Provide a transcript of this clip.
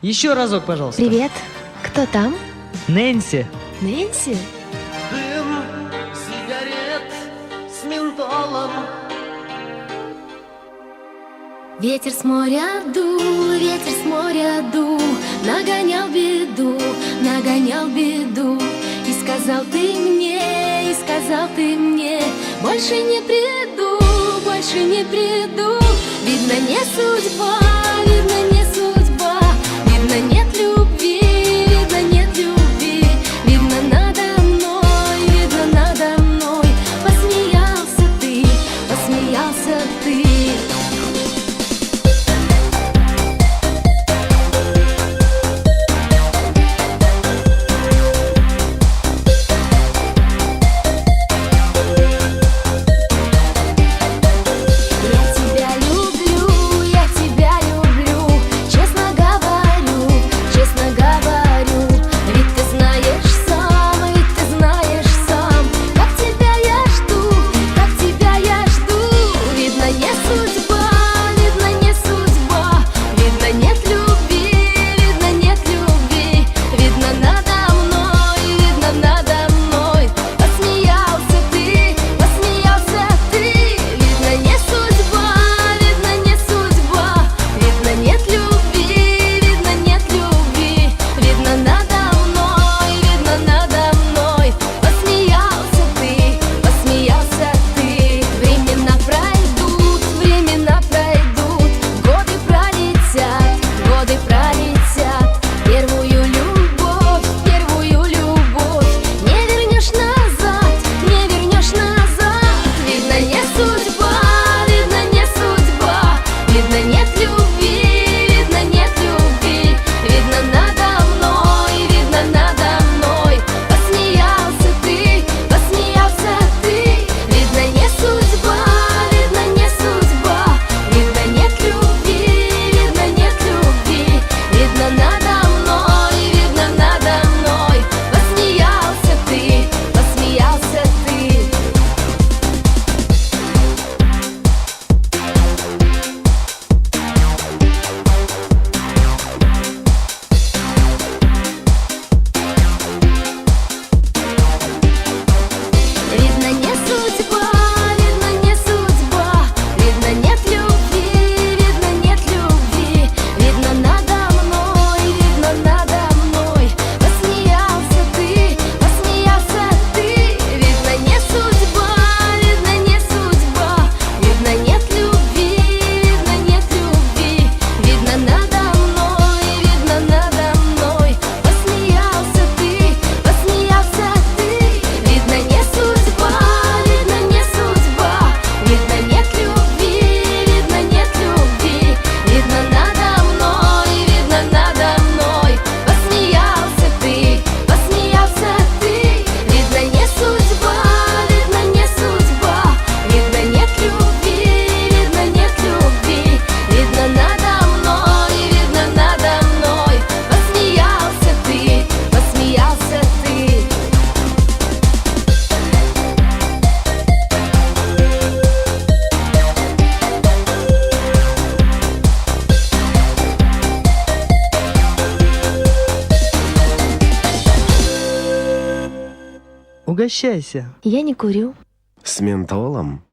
Еще разок, пожалуйста. Привет. Кто там? Нэнси. Нэнси? Дым сигарет с ментолом. Ветер с моря дул, ветер с моря дул, нагонял беду, нагонял беду. И сказал ты мне, и сказал ты мне, больше не приду, больше не приду. Видно, не судьба, видно, не судьба, видно, нет любви, видно, нет любви. Видно, надо мной посмеялся ты, посмеялся ты. Угощайся. Я не курю. С ментолом.